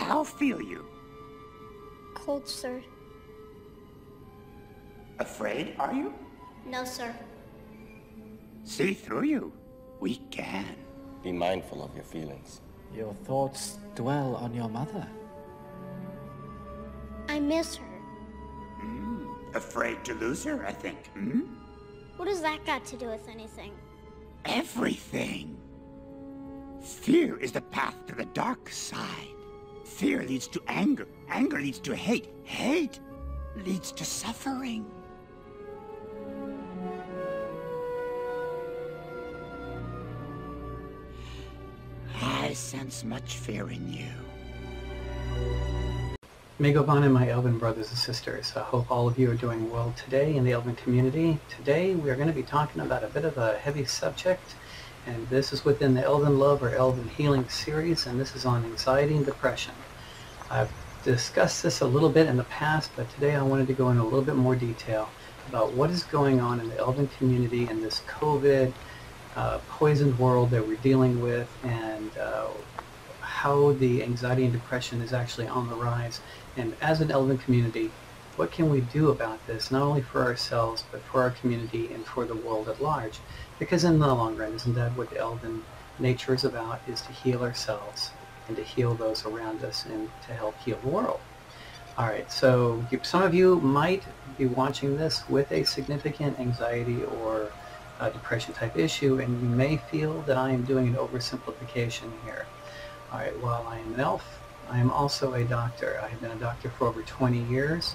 How feel you? Cold, sir. Afraid, are you? No, sir. See through you. We can. Be mindful of your feelings. Your thoughts dwell on your mother. I miss her. Afraid to lose her, I think. What has that got to do with anything? Everything. Fear is the path to the dark side. Fear leads to anger. Anger leads to hate. Hate leads to suffering. I sense much fear in you. Mae'Govannen, my Elven Brothers and Sisters. I hope all of you are doing well today in the Elven community. Today we are going to be talking about a bit of a heavy subject, and this is within the Elven Love or Elven Healing series, and this is on anxiety and depression. I've discussed this a little bit in the past, but today I wanted to go into a little bit more detail about what is going on in the Elven community in this COVID poisoned world that we're dealing with, and how the anxiety and depression is actually on the rise. And as an Elven community, what can we do about this, not only for ourselves, but for our community and for the world at large? Because in the long run, isn't that what Elven nature is about, is to heal ourselves and to heal those around us and to help heal the world. Alright, so some of you might be watching this with a significant anxiety or depression type issue, and you may feel that I am doing an oversimplification here. Alright, while I am an elf, I am also a doctor. I have been a doctor for over 20 years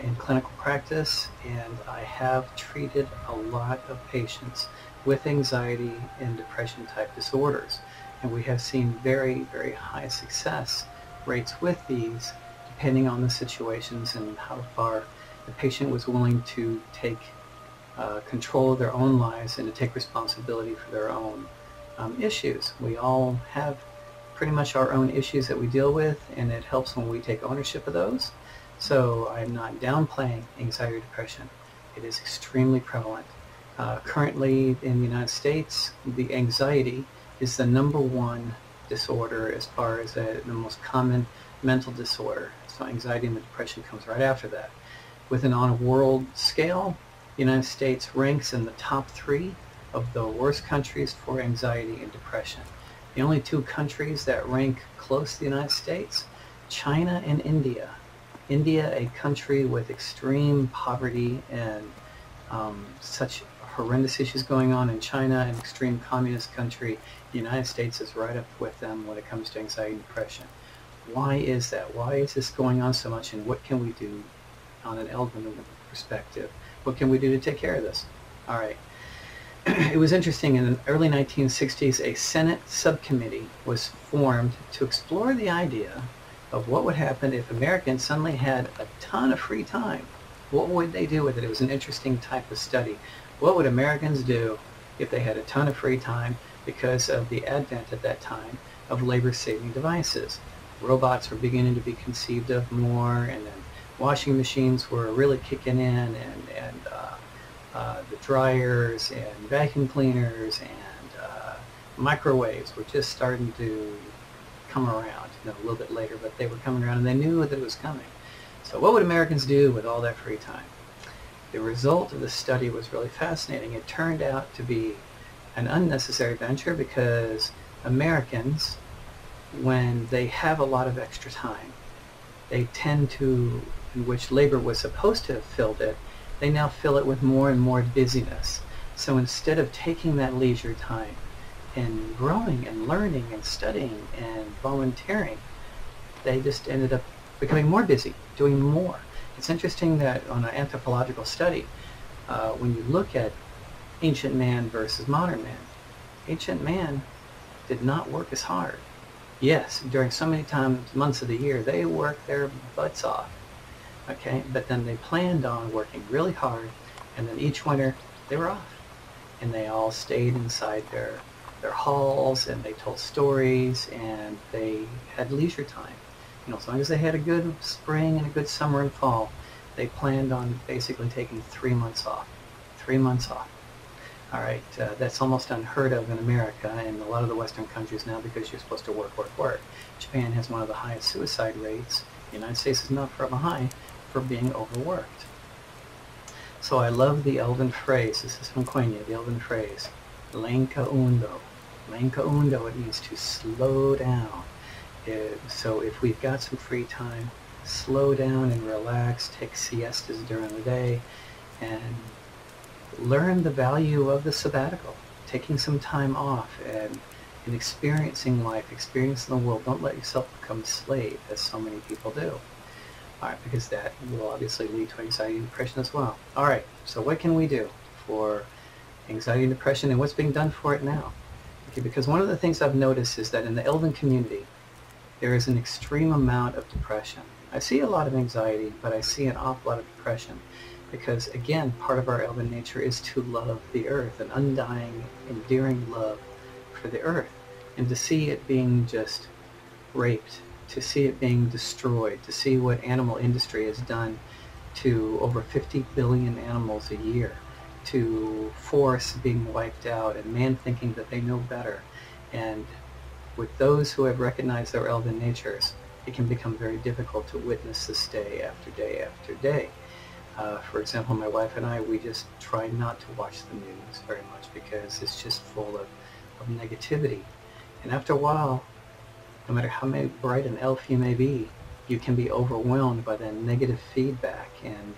in clinical practice, and I have treated a lot of patients with anxiety and depression type disorders. And we have seen very, very high success rates with these, depending on the situations and how far the patient was willing to take control of their own lives and to take responsibility for their own issues. We all have pretty much our own issues that we deal with, and it helps when we take ownership of those. So I'm not downplaying anxiety or depression. It is extremely prevalent. Currently in the United States, the anxiety is the #1 disorder as far as the most common mental disorder. So anxiety and the depression comes right after that. On a world scale, the United States ranks in the top 3 of the worst countries for anxiety and depression. The only 2 countries that rank close to the United States, China and India. India, a country with extreme poverty and such horrendous issues going on in China, an extreme communist country. The United States is right up with them when it comes to anxiety and depression. Why is that? Why is this going on so much, and what can we do on an Elven perspective? What can we do to take care of this? All right. It was interesting, in the early 1960s, a Senate subcommittee was formed to explore the idea of what would happen if Americans suddenly had a ton of free time. What would they do with it? It was an interesting type of study. What would Americans do if they had a ton of free time because of the advent at that time of labor-saving devices? Robots were beginning to be conceived of more, and then washing machines were really kicking in, and the dryers and vacuum cleaners and microwaves were just starting to come around, a little bit later, but they were coming around, and they knew that it was coming. So what would Americans do with all that free time? The result of the study was really fascinating. It turned out to be an unnecessary venture, because Americans, when they have a lot of extra time, they tend to, in which labor was supposed to have filled it, they now fill it with more and more busyness. So instead of taking that leisure time and growing and learning and studying and volunteering, they just ended up becoming more busy, doing more. It's interesting that on an anthropological study, when you look at ancient man versus modern man, ancient man did not work as hard. Yes, during so many months of the year, they worked their butts off. Okay, but then they planned on working really hard, and then each winter they were off, and they all stayed inside their halls, and they told stories, and they had leisure time. As long as they had a good spring and a good summer and fall, they planned on basically taking 3 months off. 3 months off. All right, that's almost unheard of in America and a lot of the Western countries now because you're supposed to work, work, work. Japan has one of the highest suicide rates. The United States is not far behind for being overworked. So I love the Elven phrase. This is from Quenya, the Elven phrase, Lenka Undo. Lenka Undo, it means to slow down. So if we've got some free time, slow down and relax, take siestas during the day, and learn the value of the sabbatical, taking some time off and experiencing life, experiencing the world. Don't let yourself become a slave, as so many people do. All right, because that will obviously lead to anxiety and depression as well. All right, so what can we do for anxiety and depression, and what's being done for it now? Okay, because one of the things I've noticed is that in the Elven community, there is an extreme amount of depression. I see a lot of anxiety, but I see an awful lot of depression. Because again, part of our Elven nature is to love the earth, an undying, endearing love for the earth. And to see it being just raped, to see it being destroyed, to see what animal industry has done to over 50 billion animals a year, to forests being wiped out, and man thinking that they know better. And with those who have recognized their Elven natures, it can become very difficult to witness this day after day after day. For example, my wife and I, we just try not to watch the news very much because it's just full of negativity. And after a while, no matter how bright an elf you may be, you can be overwhelmed by that negative feedback, and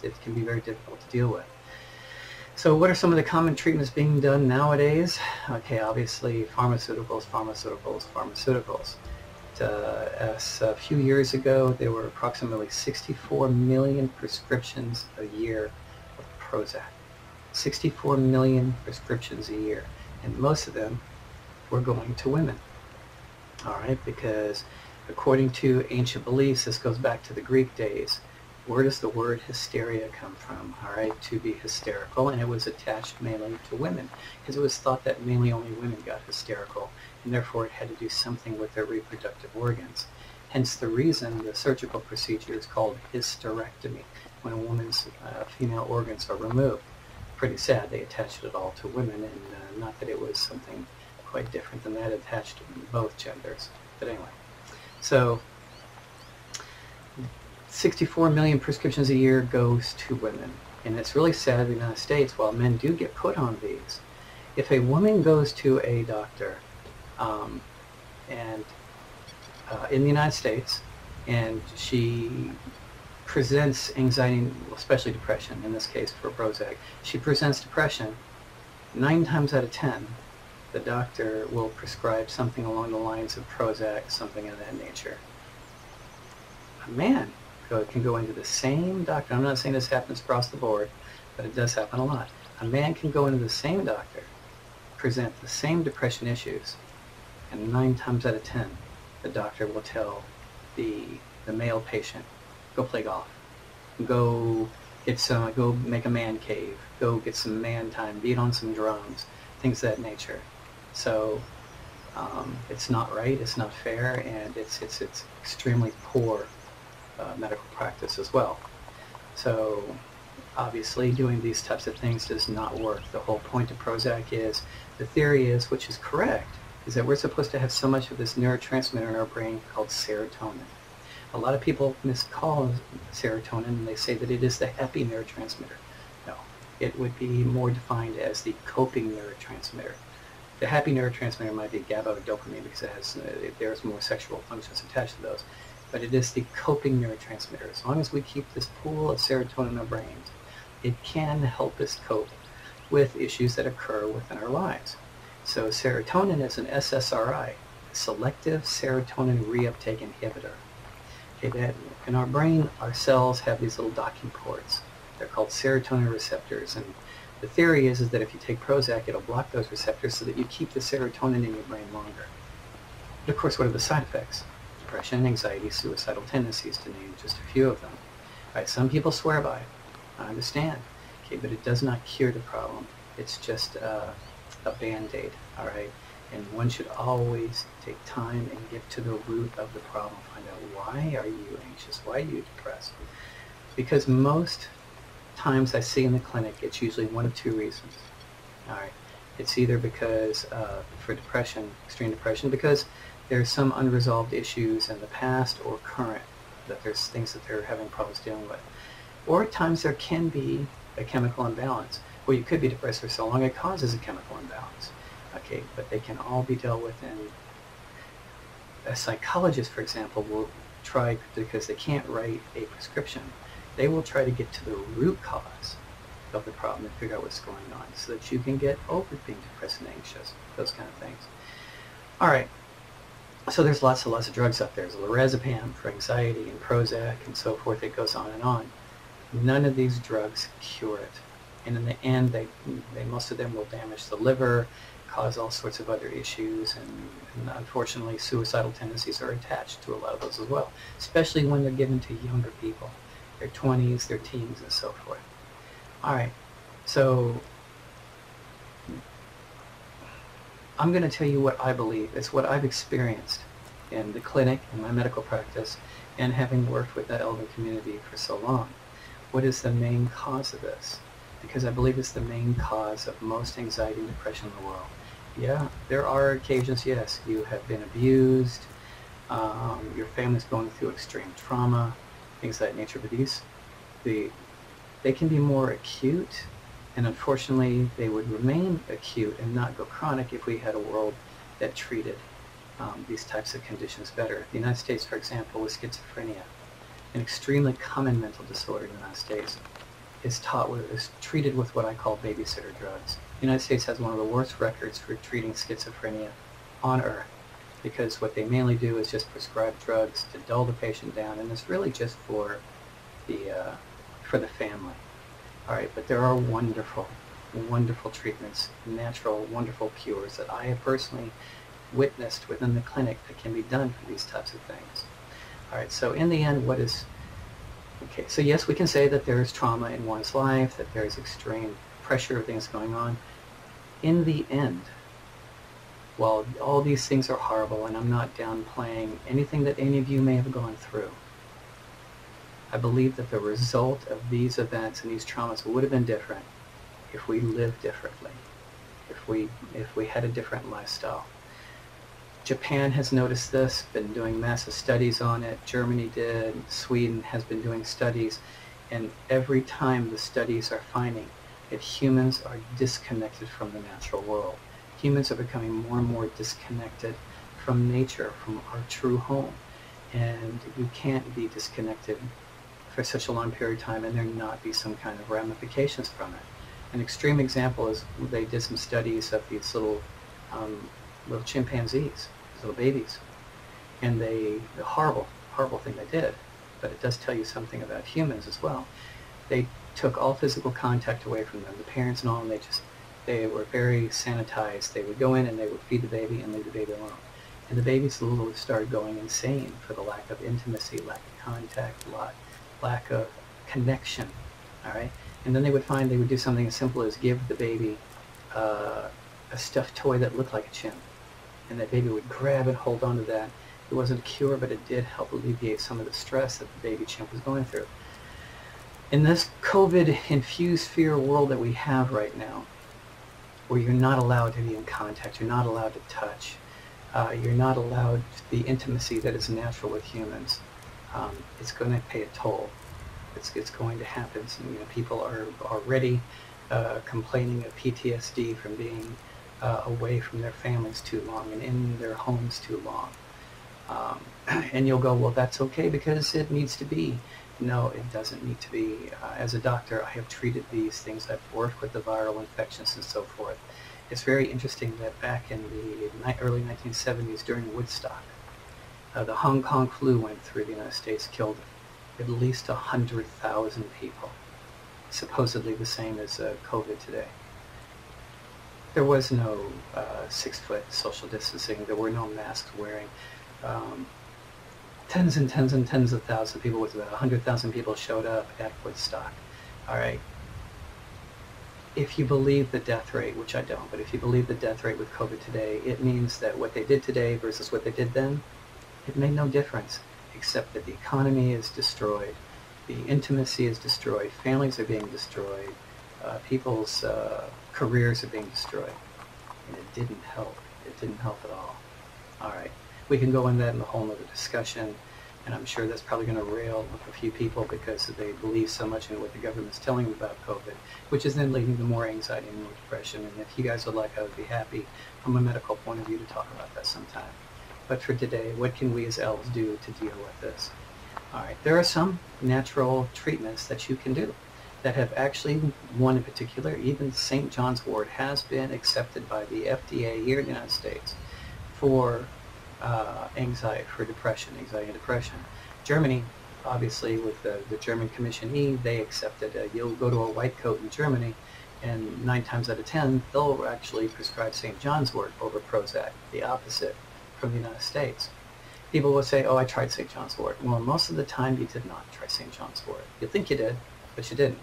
it can be very difficult to deal with. So what are some of the common treatments being done nowadays? Okay, obviously pharmaceuticals, pharmaceuticals, pharmaceuticals. A few years ago, there were approximately 64 million prescriptions a year of Prozac. 64 million prescriptions a year, and most of them were going to women. All right, because according to ancient beliefs, this goes back to the Greek days. Where does the word hysteria come from? All right, to be hysterical, and it was attached mainly to women because it was thought that mainly only women got hysterical, and therefore it had to do something with their reproductive organs. Hence the reason the surgical procedure is called hysterectomy, when a woman's female organs are removed. Pretty sad, they attached it all to women, and not that it was something quite different than that, attached to both genders. But anyway, so 64 million prescriptions a year goes to women. And it's really sad in the United States, while men do get put on these, if a woman goes to a doctor in the United States and she presents anxiety, especially depression, in this case for Prozac, she presents depression, 9 times out of 10, the doctor will prescribe something along the lines of Prozac, something of that nature. A man can go into the same doctor. I'm not saying this happens across the board, but it does happen a lot. A man can go into the same doctor, present the same depression issues, and 9 times out of 10, the doctor will tell the male patient, go play golf, go make a man cave, go get some man time, beat on some drums, things of that nature. So it's not right, it's not fair, and it's extremely poor medical practice as well. So obviously doing these types of things does not work. The whole point of Prozac is, the theory is, which is correct, is that we're supposed to have so much of this neurotransmitter in our brain called serotonin. A lot of people miscall serotonin and they say that it is the happy neurotransmitter. No, it would be more defined as the coping neurotransmitter. The happy neurotransmitter might be GABA or dopamine because there's more sexual functions attached to those. But it is the coping neurotransmitter. As long as we keep this pool of serotonin in our brains, it can help us cope with issues that occur within our lives. So serotonin is an SSRI, selective serotonin reuptake inhibitor. Okay, that in our brain, our cells have these little docking ports. They're called serotonin receptors, and the theory is that if you take Prozac, it'll block those receptors so that you keep the serotonin in your brain longer. But of course, what are the side effects? Depression, anxiety, suicidal tendencies, to name just a few of them. All right, some people swear by it. I understand. Okay, but it does not cure the problem. It's just a band-aid, all right? And one should always take time and get to the root of the problem. Find out, why are you anxious? Why are you depressed? Because most times I see in the clinic, it's usually one of two reasons. All right. It's either because, for depression, extreme depression, because there's some unresolved issues in the past or current, that there's things that they're having problems dealing with. Or at times there can be a chemical imbalance. Well, you could be depressed for so long it causes a chemical imbalance. Okay, but they can all be dealt with in... A psychologist, for example, will try, because they can't write a prescription, they will try to get to the root cause of the problem and figure out what's going on so that you can get over being depressed and anxious, those kind of things. All right, so there's lots and lots of drugs out there. There's lorazepam for anxiety and Prozac and so forth. It goes on and on. None of these drugs cure it. And in the end, they most of them will damage the liver, cause all sorts of other issues, and unfortunately suicidal tendencies are attached to a lot of those as well, especially when they're given to younger people, their 20s, their teens, and so forth. All right, so I'm going to tell you what I believe. It's what I've experienced in the clinic, in my medical practice, and having worked with the Elven community for so long. What is the main cause of this? Because I believe it's the main cause of most anxiety and depression in the world. Yeah, there are occasions, yes, you have been abused, your family's going through extreme trauma, things of that nature, but they can be more acute, and unfortunately they would remain acute and not go chronic if we had a world that treated these types of conditions better. The United States, for example, with schizophrenia, an extremely common mental disorder in the United States, is treated with what I call babysitter drugs. The United States has one of the worst records for treating schizophrenia on earth, because what they mainly do is just prescribe drugs to dull the patient down, and it's really just for the family. All right, but there are wonderful, wonderful treatments, natural, wonderful cures that I have personally witnessed within the clinic that can be done for these types of things. All right, so in the end, what is... Okay, so yes, we can say that there is trauma in one's life, that there is extreme pressure of things going on. In the end, while all these things are horrible, and I'm not downplaying anything that any of you may have gone through, I believe that the result of these events and these traumas would have been different if we lived differently, if we had a different lifestyle. Japan has noticed this, been doing massive studies on it. Germany did. Sweden has been doing studies. And every time the studies are finding that humans are disconnected from the natural world. Humans are becoming more and more disconnected from nature, from our true home. And you can't be disconnected for such a long period of time and there not be some kind of ramifications from it. An extreme example is they did some studies of these little chimpanzees, little babies, and the horrible thing they did, but it does tell you something about humans as well. They took all physical contact away from them, the parents and all, and they were very sanitized. They would go in and they would feed the baby and leave the baby alone. And the babies literally started going insane for the lack of intimacy, lack of contact, lack of connection, all right? And then they would do something as simple as give the baby a stuffed toy that looked like a chimp. And that baby would grab and hold on to that. It wasn't a cure, but it did help alleviate some of the stress that the baby chimp was going through. In this COVID-infused fear world that we have right now, where you're not allowed to be in contact, you're not allowed to touch, you're not allowed the intimacy that is natural with humans, it's going to pay a toll. It's going to happen. So, people are already complaining of PTSD from being away from their families too long and in their homes too long. And you'll go, well, that's okay because it needs to be. No, it doesn't need to be. As a doctor, I have treated these things. I've worked with the viral infections and so forth. It's very interesting that back in the early 1970s during Woodstock, the Hong Kong flu went through the United States, killed at least 100,000 people, supposedly the same as COVID today. There was no 6-foot social distancing. There were no masks wearing. Tens and tens and tens of thousands of people, with about 100,000 people showed up at Woodstock. All right. If you believe the death rate, which I don't, but if you believe the death rate with COVID today, it means that what they did today versus what they did then, it made no difference, except that the economy is destroyed, the intimacy is destroyed, families are being destroyed, people's careers are being destroyed. And it didn't help. It didn't help at all. All right. We can go into that in a whole other discussion, and I'm sure that's probably going to rail a few people because they believe so much in what the government's telling them about COVID, which is then leading to more anxiety and more depression. And if you guys would like, I would be happy from a medical point of view to talk about that sometime. But for today, what can we as elves do to deal with this? All right, there are some natural treatments that you can do that have actually, one in particular, even St. John's wort has been accepted by the FDA here in the United States for anxiety, for depression, anxiety and depression. Germany, obviously, with the German Commission E, they accepted, you'll go to a white coat in Germany, and 9 times out of 10, they'll actually prescribe St. John's wort over Prozac, the opposite from the United States. People will say, oh, I tried St. John's wort. Well, most of the time, you did not try St. John's wort. You think you did, but you didn't.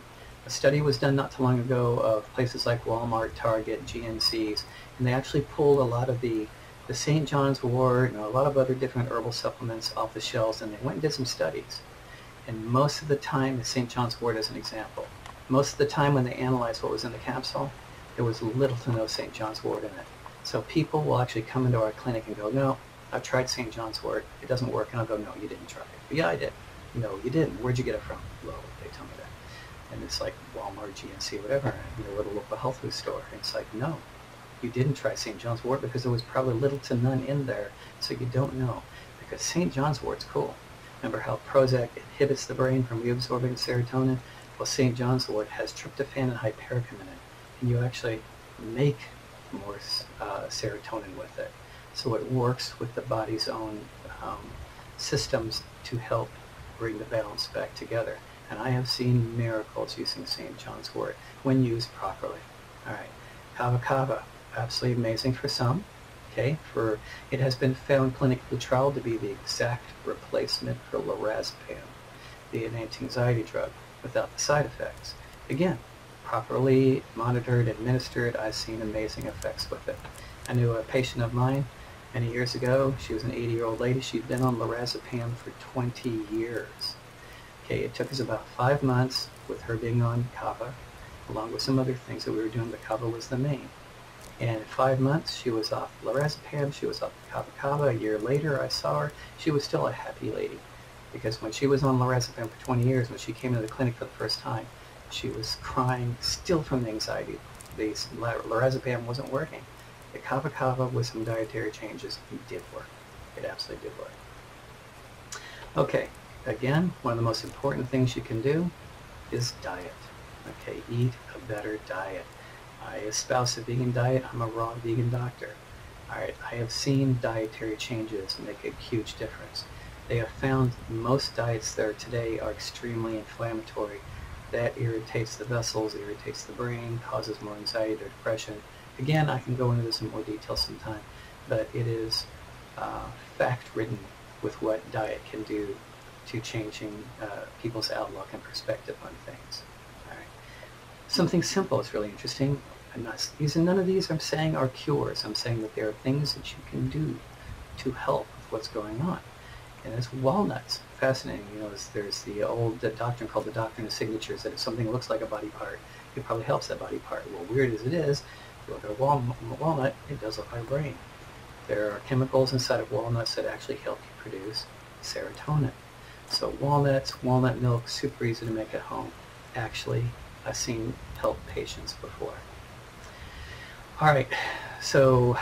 A study was done not too long ago of places like Walmart, Target, GNCs, and they actually pulled a lot of the St. John's wort and a lot of other different herbal supplements off the shelves, and they went and did some studies. And most of the time, the St. John's wort as an example, most of the time when they analyzed what was in the capsule, there was little to no St. John's wort in it. So people will actually come into our clinic and go, no, I've tried St. John's wort, it doesn't work. And I'll go, no, you didn't try it. Yeah, I did. No, you didn't. Where'd you get it from? Well, they tell me that. And it's like Walmart, GNC, whatever, you know, at a local health food store. And it's like, no, you didn't try St. John's wort because there was probably little to none in there, so you don't know. Because St. John's wort's cool. Remember how Prozac inhibits the brain from reabsorbing serotonin? Well, St. John's wort has tryptophan and hypericum in it, and you actually make more serotonin with it. So it works with the body's own systems to help bring the balance back together. And I have seen miracles using St. John's wort when used properly. All right, kava kava, absolutely amazing for some. Okay, it has been found clinically trialed to be the exact replacement for lorazepam, the anti-anxiety drug, without the side effects. Again, properly monitored, administered, I've seen amazing effects with it. I knew a patient of mine many years ago. She was an 80-year-old lady. She'd been on lorazepam for 20 years. Okay, it took us about 5 months with her being on kava, along with some other things that we were doing, but kava was the main. And in 5 months, she was off lorazepam, she was off kava kava. A year later, I saw her. She was still a happy lady. Because when she was on lorazepam for 20 years, when she came into the clinic for the first time, she was crying still from the anxiety. The lorazepam wasn't working. The kava kava with some dietary changes, it did work. It absolutely did work. Okay, again, one of the most important things you can do is diet. Okay, eat a better diet. I espouse a vegan diet. I'm a raw vegan doctor. All right, I have seen dietary changes make a huge difference. They have found most diets that are today are extremely inflammatory. That irritates the vessels, irritates the brain, causes more anxiety or depression. Again, I can go into this in more detail sometime, but it is fact-ridden with what diet can do to changing people's outlook and perspective on things. All right. Something simple is really interesting. None of these I'm saying are cures. I'm saying that there are things that you can do to help with what's going on. And it's walnuts. Fascinating. You know, there's the old doctrine called the doctrine of signatures, that if something looks like a body part, it probably helps that body part. Well, weird as it is, if you look at a walnut, it does look like a brain. There are chemicals inside of walnuts that actually help you produce serotonin. So walnuts, walnut milk, super easy to make at home. Actually, I've seen help patients before. All right, so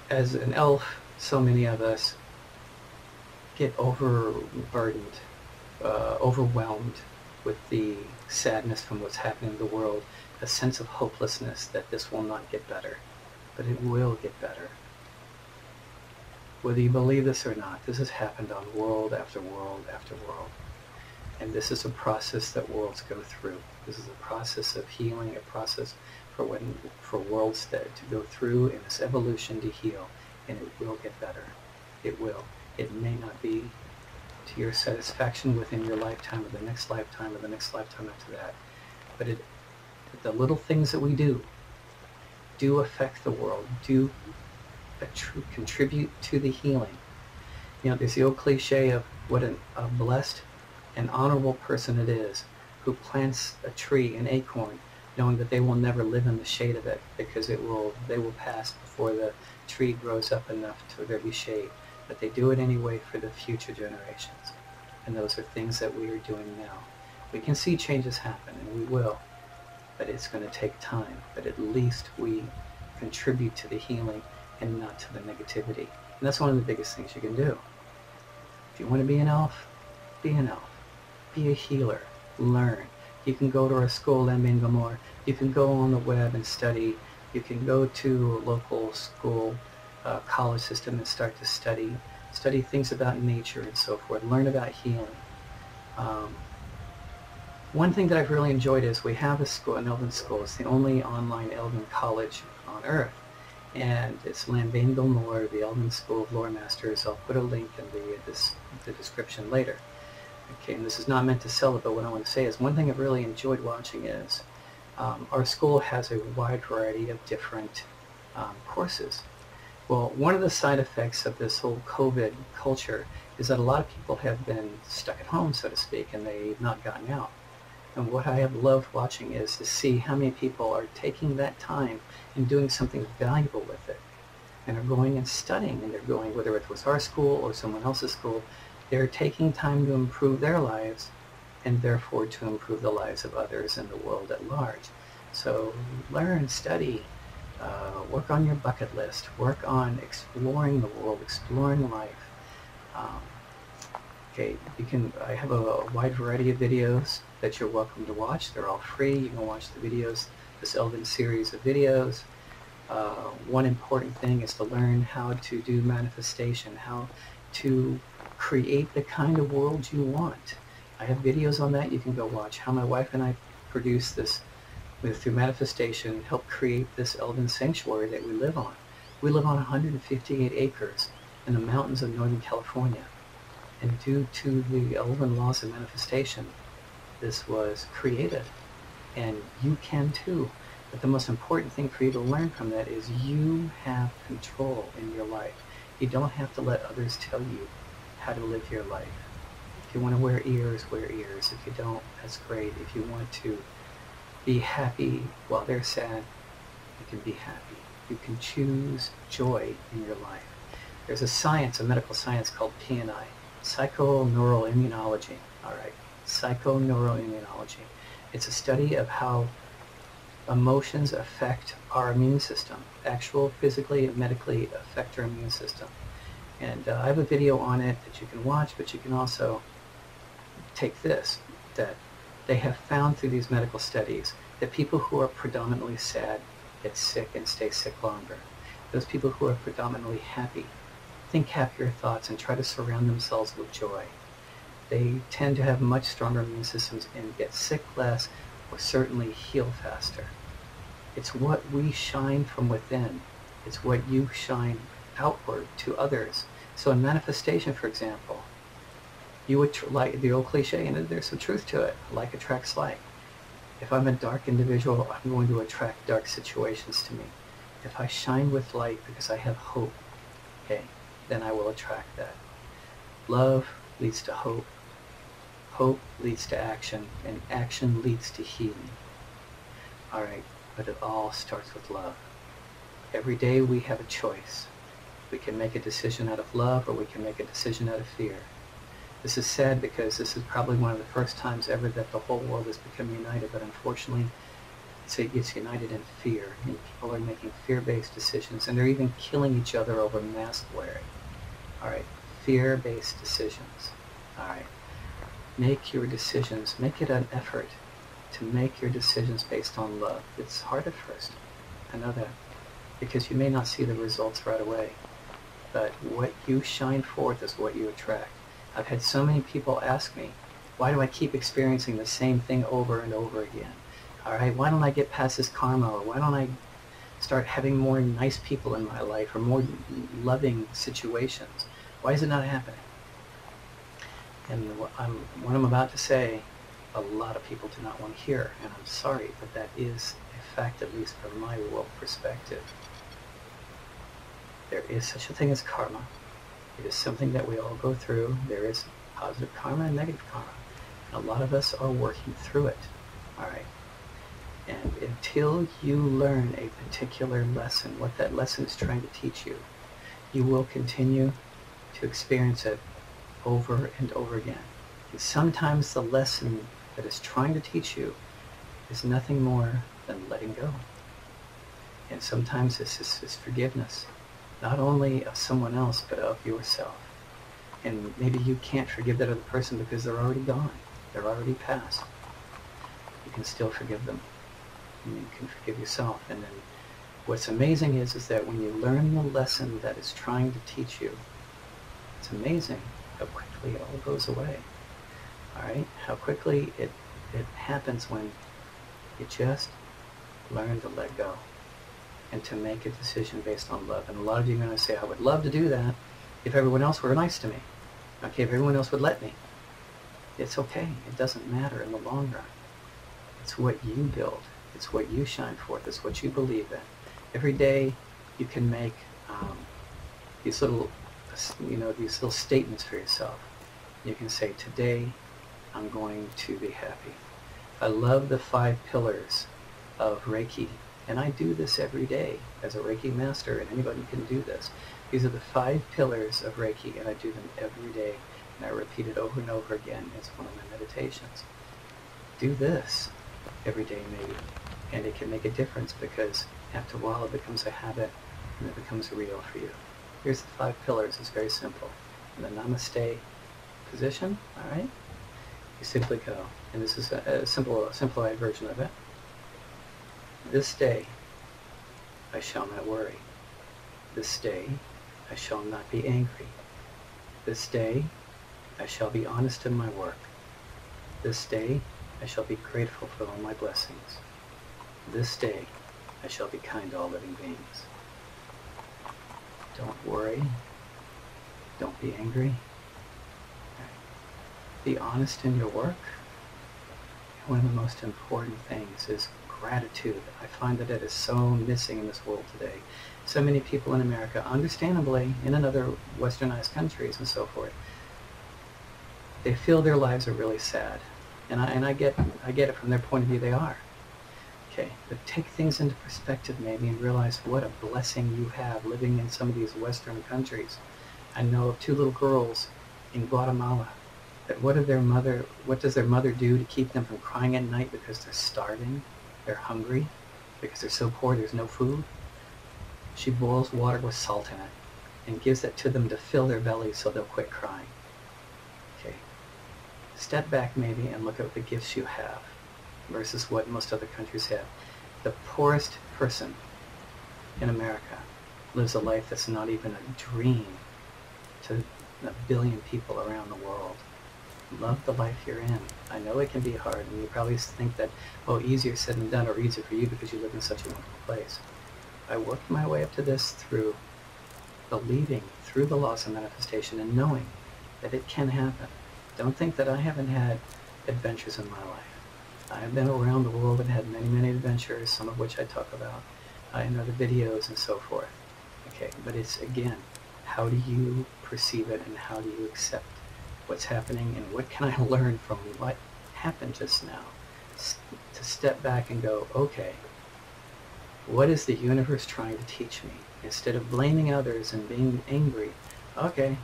as an elf, so many of us get overburdened, overwhelmed with the sadness from what's happening in the world, a sense of hopelessness that this will not get better, but it will get better. Whether you believe this or not, this has happened on world after world after world. And this is a process that worlds go through. This is a process of healing, a process for worlds to go through in this evolution to heal, and it will get better. It will. It may not be to your satisfaction within your lifetime or the next lifetime or the next lifetime after that, but the little things that we do affect the world, do contribute to the healing. You know, there's the old cliche of what a blessed and honorable person it is who plants a tree, an acorn, knowing that they will never live in the shade of it because they will pass before the tree grows up enough to there be shade. But they do it anyway for the future generations. And those are things that we are doing now. We can see changes happen, and we will, but it's going to take time. But at least we contribute to the healing and not to the negativity. And that's one of the biggest things you can do. If you want to be an elf, be an elf. Be a healer. Learn. You can go to our school, Lambengolmor. You can go on the web and study. You can go to a local school, college system and start to study things about nature and so forth. Learn about healing. One thing that I've really enjoyed is we have a school, an Elven school. It's the only online Elven college on Earth. And it's Lambengolmor, the Elven School of Loremasters. I'll put a link in the description later. Okay, and this is not meant to sell it, but what I want to say is one thing I've really enjoyed watching is our school has a wide variety of different courses. Well, one of the side effects of this whole COVID culture is that a lot of people have been stuck at home, so to speak, and they've not gotten out. And what I have loved watching is to see how many people are taking that time and doing something valuable with it, and are going and studying, and they're going, whether it was our school or someone else's school, they're taking time to improve their lives and therefore to improve the lives of others in the world at large. So learn, study, work on your bucket list, work on exploring the world, exploring life. Okay, I have a wide variety of videos that you're welcome to watch. They're all free. You can watch the videos, this Elven series of videos. One important thing is to learn how to do manifestation, how to create the kind of world you want. I have videos on that you can go watch. How my wife and I produced this through manifestation, help create this Elven sanctuary that we live on. We live on 158 acres in the mountains of Northern California. And due to the Elven laws of manifestation, this was created. And you can too. But the most important thing for you to learn from that is you have control in your life. You don't have to let others tell you how to live your life. If you want to wear ears, wear ears. If you don't, that's great. If you want to be happy while they're sad, you can be happy. You can choose joy in your life. There's a science, a medical science called PNI, psychoneuroimmunology. All right, psychoneuroimmunology. It's a study of how emotions affect our immune system, actual physically and medically affect our immune system. And I have a video on it that you can watch, but you can also take this, that they have found through these medical studies that people who are predominantly sad get sick and stay sick longer. Those people who are predominantly happy think happier thoughts and try to surround themselves with joy. They tend to have much stronger immune systems and get sick less, or certainly heal faster. It's what we shine from within. It's what you shine outward to others. So in manifestation, for example, you would like the old cliche, and there's some truth to it, like attracts like. If I'm a dark individual, I'm going to attract dark situations to me. If I shine with light because I have hope, okay, then I will attract that. Love leads to hope. Hope leads to action, and action leads to healing. All right, but it all starts with love. Every day we have a choice. We can make a decision out of love, or we can make a decision out of fear. This is sad because this is probably one of the first times ever that the whole world has become united, but unfortunately it's united in fear, and people are making fear-based decisions, and they're even killing each other over mask wearing. All right, fear-based decisions. All right, make your decisions, make it an effort to make your decisions based on love. It's hard at first, I know that, because you may not see the results right away, but what you shine forth is what you attract. I've had so many people ask me, why do I keep experiencing the same thing over and over again? All right, why don't I get past this karma? Or why don't I start having more nice people in my life, or more loving situations? Why is it not happening? And what I'm about to say, a lot of people do not want to hear, and I'm sorry, but that is a fact, at least from my world perspective. There is such a thing as karma. It is something that we all go through. There is positive karma and negative karma. A lot of us are working through it. All right. And until you learn a particular lesson, what that lesson is trying to teach you, you will continue to experience it over and over again. And sometimes the lesson that it's trying to teach you is nothing more than letting go. And sometimes this is forgiveness, not only of someone else, but of yourself. And maybe you can't forgive that other person because they're already gone. They're already past. You can still forgive them. And you can forgive yourself. And then what's amazing is that when you learn the lesson that it's trying to teach you, it's amazing how quickly it all goes away. All right? How quickly it happens when you just learn to let go and to make a decision based on love. And a lot of you are going to say, I would love to do that if everyone else were nice to me. Okay, if everyone else would let me. It's okay. It doesn't matter in the long run. It's what you build. It's what you shine forth. It's what you believe in. Every day you can make these little statements for yourself. You can say, today I'm going to be happy. I love the 5 pillars of Reiki, and I do this every day as a Reiki master, and anybody can do this. These are the 5 pillars of Reiki, and I do them every day, and I repeat it over and over again as one of my meditations. Do this every day maybe, and it can make a difference because after a while it becomes a habit and it becomes real for you. Here's the 5 pillars. It's very simple. In the Namaste position, all right, you simply go, and this is a simplified version of it. This day I shall not worry. This day I shall not be angry. This day I shall be honest in my work. This day I shall be grateful for all my blessings. This day I shall be kind to all living beings. Don't worry. Don't be angry. Be honest in your work. One of the most important things is gratitude. I find that it is so missing in this world today. So many people in America, understandably, and in other westernized countries and so forth, they feel their lives are really sad. And I get it from their point of view, they are. Okay, but take things into perspective maybe and realize what a blessing you have living in some of these Western countries. I know of 2 little girls in Guatemala that what does their mother do to keep them from crying at night because they're starving, they're hungry, because they're so poor there's no food? She boils water with salt in it and gives that to them to fill their bellies so they'll quit crying. Okay, step back maybe and look at the gifts you have versus what most other countries have. The poorest person in America lives a life that's not even a dream to 1 billion people around the world. Love the life you're in. I know it can be hard, and you probably think that, oh, easier said than done, or easier for you because you live in such a wonderful place. I worked my way up to this through believing, through the laws of manifestation, and knowing that it can happen. Don't think that I haven't had adventures in my life. I have been around the world and had many, many adventures, some of which I talk about in other videos and so forth. Okay, but it's, again, how do you perceive it and how do you accept what's happening and what can I learn from what happened just now? To step back and go, okay, what is the universe trying to teach me? Instead of blaming others and being angry, okay,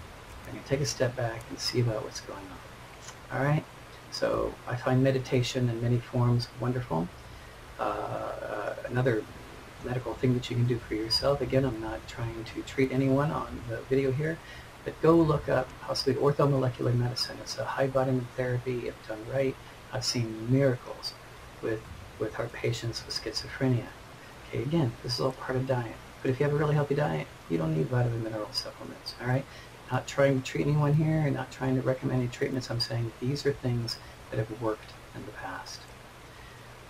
I can take a step back and see about what's going on. All right? So I find meditation in many forms wonderful. Another medical thing that you can do for yourself, again, I'm not trying to treat anyone on the video here, but go look up possibly orthomolecular medicine. It's a high vitamin therapy. If done right, I've seen miracles with heart patients with schizophrenia. Okay, again, this is all part of diet. But if you have a really healthy diet, you don't need vitamin mineral supplements, all right? Not trying to treat anyone here and not trying to recommend any treatments. I'm saying these are things that have worked in the past.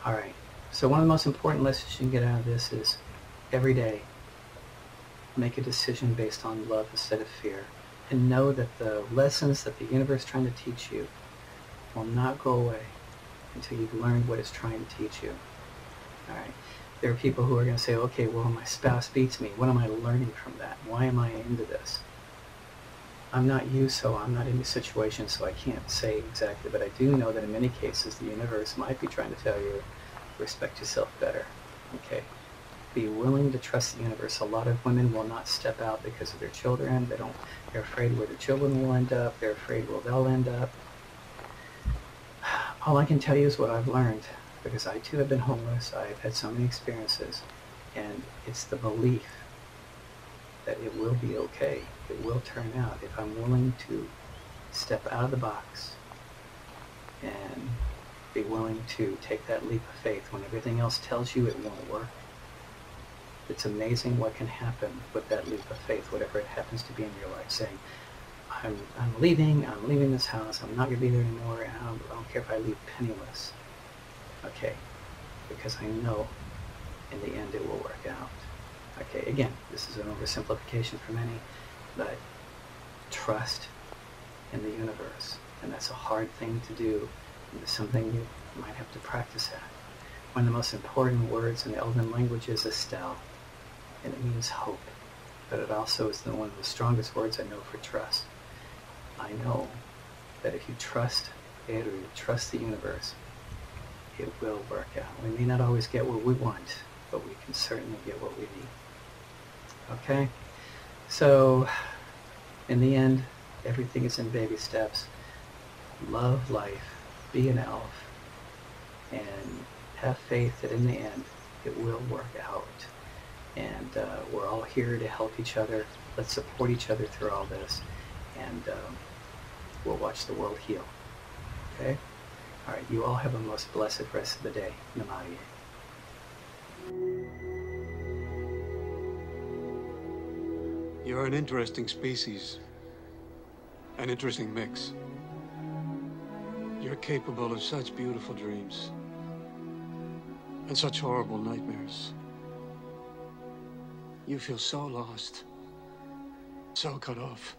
All right, so one of the most important lessons you can get out of this is every day make a decision based on love instead of fear, and know that the lessons that the universe is trying to teach you will not go away until you've learned what it's trying to teach you. All right. There are people who are going to say, okay, well, my spouse beats me. What am I learning from that? Why am I into this? I'm not you, so I'm not in the situation, so I can't say exactly, but I do know that in many cases the universe might be trying to tell you, respect yourself better, okay? Be willing to trust the universe. A lot of women will not step out because of their children. They're afraid where their children will end up. They're afraid where they'll end up. All I can tell you is what I've learned, because I too have been homeless. I've had so many experiences, and it's the belief that it will be okay. It will turn out if I'm willing to step out of the box and be willing to take that leap of faith when everything else tells you it won't work. It's amazing what can happen with that leap of faith, whatever it happens to be in your life, saying, I'm leaving this house, I'm not going to be there anymore, and I don't care if I leave penniless. Okay, because I know in the end it will work out. Okay, again, this is an oversimplification for many, but trust in the universe, and that's a hard thing to do, and it's something you might have to practice at. One of the most important words in the Elven language is Estelle, and it means hope, but it also is one of the strongest words I know for trust. I know that if you trust it or you trust the universe, it will work out. We may not always get what we want, but we can certainly get what we need. Okay? So, in the end, everything is in baby steps. Love life, be an elf, and have faith that in the end, it will work out. And we're all here to help each other. Let's support each other through all this, and we'll watch the world heal. Okay? All right, you all have a most blessed rest of the day. Namaste. You're an interesting species. An interesting mix. You're capable of such beautiful dreams. And such horrible nightmares. You feel so lost. So cut off.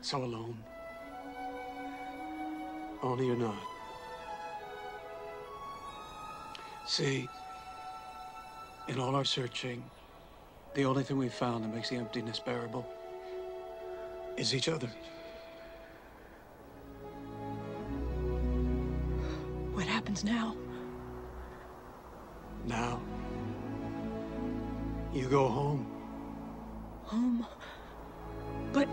So alone. Only you're not. See, in all our searching, the only thing we've found that makes the emptiness bearable is each other. What happens now? Now, you go home. Home? But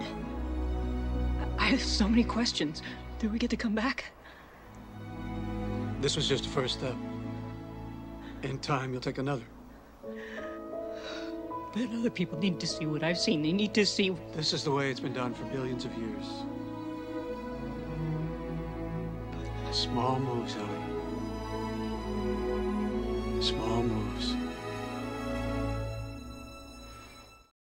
I have so many questions. Do we get to come back? This was just the first step. In time, you'll take another. But other people need to see what I've seen. They need to see... This is the way it's been done for billions of years. Small moves, Ellie. Small moves.